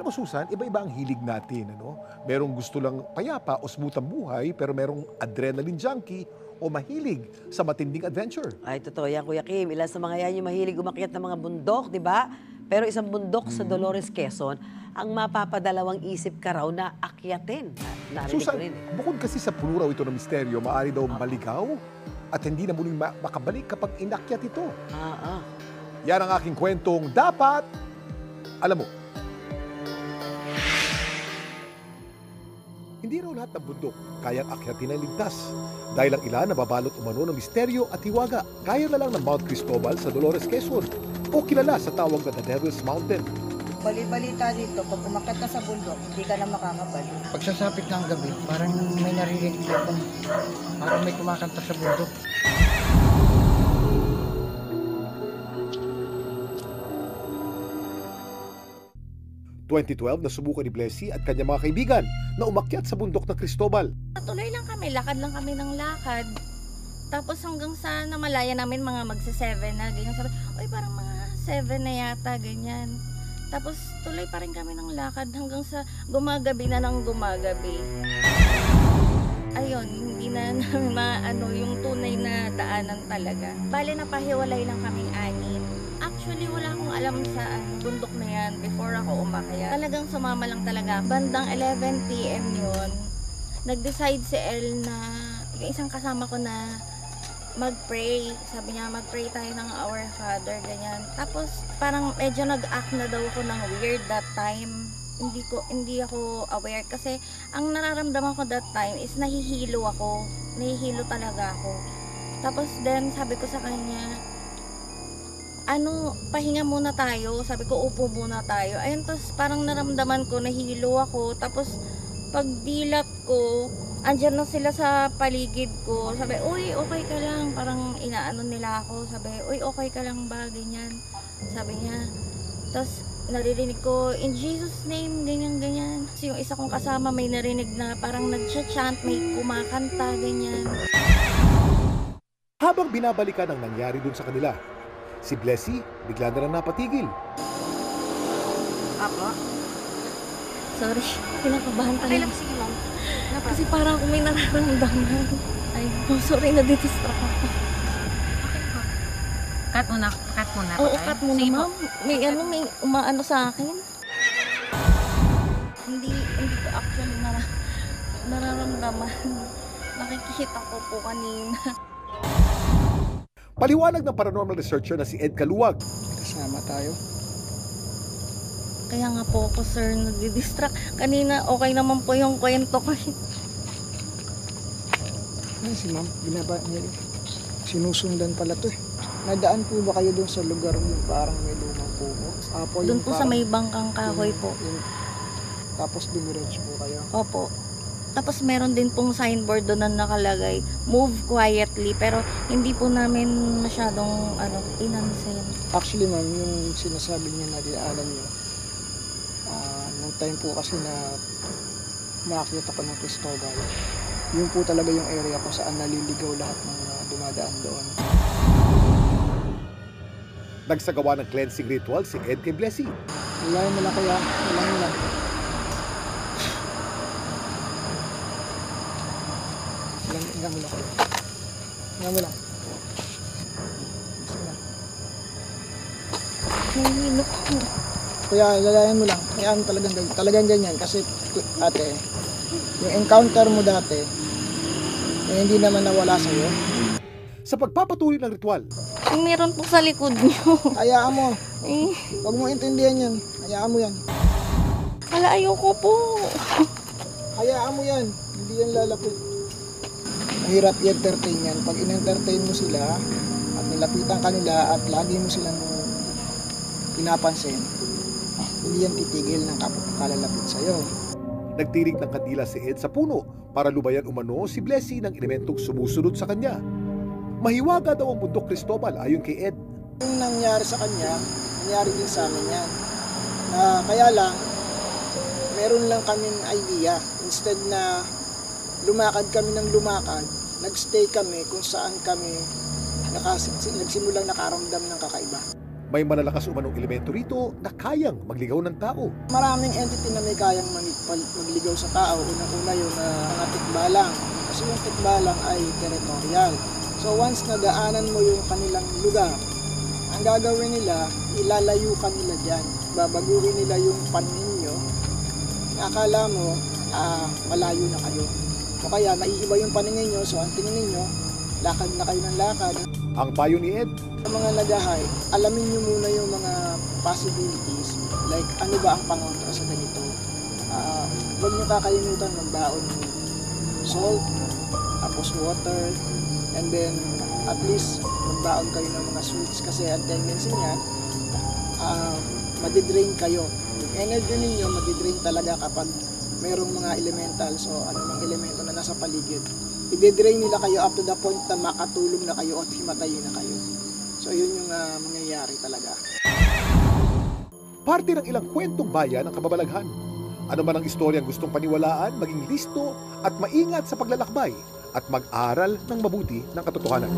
Alam mo, Susan, iba-iba ang hilig natin. Ano? Merong gusto lang payapa o smooth ang buhay, pero merong adrenaline junkie o mahilig sa matinding adventure. Ay, totoo yan, Kuya Kim. Ilan sa mga yan yung mahilig umakyat ng mga bundok, di ba? Pero isang bundok sa Dolores, Quezon, ang mapapadalawang isip ka raw na akyatin. Narinig ko Susan, rin. bukod kasi sa puno raw ito ng misteryo, maaari daw maligaw at hindi na muling makabalik kapag inakyat ito. Yan ang aking kwentong dapat alam mo. Hindi raw lahat ng bundok kayang akyatin ng ligtas dahil ang ilan nababalot umano ng misteryo at hiwaga. Kaya na lang ng Mount Cristobal sa Dolores, Quezon o kilala sa tawag na The Devil's Mountain. Bali-balita dito, pag umakyat ka sa bundok, hindi ka na makakabalik. Pagsasapit ng gabi, parang may naririnig ako. Parang may kumakanta sa bundok. Nasubukan ni Blessy at kanyang mga kaibigan na umakyat sa bundok ng Cristobal. Tuloy lang kami, lakad lang kami ng lakad. Tapos hanggang sa namalaya namin mga magsa-7 na, ganyan. Sabi, uy parang mga 7 na yata, ganyan. Tapos tuloy pa rin kami ng lakad hanggang sa gumagabi na ng gumagabi. Ayun, hindi na namin maano yung tunay na daanan talaga. Bale, napahiwalay lang kaming anim. Actually, wala akong alam sa bundok na yan before ako umakyat. Talagang sumama lang talaga. Bandang 11 PM yun, nag-decide si El na, yung isang kasama ko na mag-pray. Sabi niya, mag-pray tayo ng Our Father, ganyan. Tapos, parang medyo nag-act na daw ako ng weird that time. Hindi ako aware kasi ang nararamdaman ko that time is nahihilo ako. Nahihilo talaga ako. Tapos then, sabi ko sa kanya, pahinga muna tayo. Sabi ko, upo muna tayo. Ayun, tapos parang naramdaman ko, nahilo ako. Tapos, pag dilat ko, andyan na sila sa paligid ko. Sabi, uy, okay ka lang. Parang inaano nila ako. Sabi, uy, okay ka lang ba? Ganyan. Sabi niya. Tapos, naririnig ko, in Jesus name, ganyan, ganyan. So, yung isa kong kasama, may narinig na parang nag-chant, may kumakanta, ganyan. Habang binabalikan ang nangyari dun sa kanila, si Blessy bigla na lang napatigil. Ako? Sorry, kinakabahan talaga. Okay lang, sige ma'am. Kasi parang ako may nararamdaman. Ay, sorry, na-distract ako. Cut muna. Oo, cut muna, ma'am. May umaano sa akin. Hindi ko actually nararamdaman. Nakikita ko po kanina. Paliwanag ng paranormal researcher na si Ed Kaluwag. Kasama tayo. Kaya nga po ako, sir, nag-distract. Kanina, okay naman po yung kwento ko. Ay, si ma'am, sinusundan pala to eh. Nadaan po ba kayo doon sa lugar mo parang may lumang puno? Doon po sa may bangkang kahoy po. Tapos dumiretso po kayo? Opo. Tapos meron din pong signboard doon na nakalagay, move quietly, pero hindi po namin masyadong pinansin. Actually ma'am, yung sinasabi niya na dinaanan niyo, nung time po kasi na makakita ko ng Cristobal, yun po talaga yung area kung saan naliligaw lahat ng dumadaan doon. Nagsagawa ng cleansing ritual si Ed kay Blessy. Wala mo lang kaya, wala mo lang. Hanggang mo lang kayo. Hanggang mo lang. Nahihilo ko. Kaya lalayan mo lang. Kaya talagang ganyan. Kasi ate, yung encounter mo dati, hindi naman nawala sa'yo. Sa pagpapatuloy ng ritual, Meron po sa likod niyo. Hayaan mo. Huwag mo intindihan yan. Hayaan mo yan. Wala, ayoko po. Hayaan mo yan. Hindi yan lalapit. Mahirap i-entertain yan. Pag in-entertain mo sila at nilapitan ka nila at lagi mo silang pinapansin, hindi yan titigil ng kalalapit sa'yo. nagtirig ng kandila si Ed sa puno para lubayan umano si Blessy ng elementong sumusunod sa kanya. Mahiwaga daw ang bundok Cristobal ayon kay Ed. Yung nangyari sa kanya, nangyari din sa amin yan. Kaya lang, meron lang kaming idea. Instead na lumakad kami ng lumakad, nagstay kami kung saan kami nagsimulang nakaramdam ng kakaiba. may malalakas umanong elemento rito na kayang magligaw ng tao. Maraming entity na may kayang magligaw sa tao. Unang-una yung mga tikbalang. Kasi yung tikbalang ay territorial. So once nadaanan mo yung kanilang lugar, ang gagawin nila, ilalayo ka nila dyan. Babaguhin nila yung paningin nyo. Akala mo, malayo na kayo. O kaya maiiba yung paningin nyo, so ang tingin ninyo, lakad na kayo ng lakad. Ang payo ni Ed, Sa mga nagahay, alamin nyo muna yung mga possibilities. Like, ano ba ang pangontra sa ganito? Huwag nyo kakalimutan magbaon ng salt, tapos water, and then at least magbaon kayo ng mga sweets kasi ang tendency niyan, madidrain kayo. Yung energy ninyo, madidrain talaga kapag mayroong mga elemental, so anumang elemento na nasa paligid. I-drain nila kayo up to the point na makatulog na kayo at himatayin na kayo. So yun yung mangyayari talaga. parte ng ilang kwentong bayan ng kababalaghan. Ano man ang istoryang gustong paniwalaan, maging listo at maingat sa paglalakbay at mag-aral ng mabuti ng katotohanan.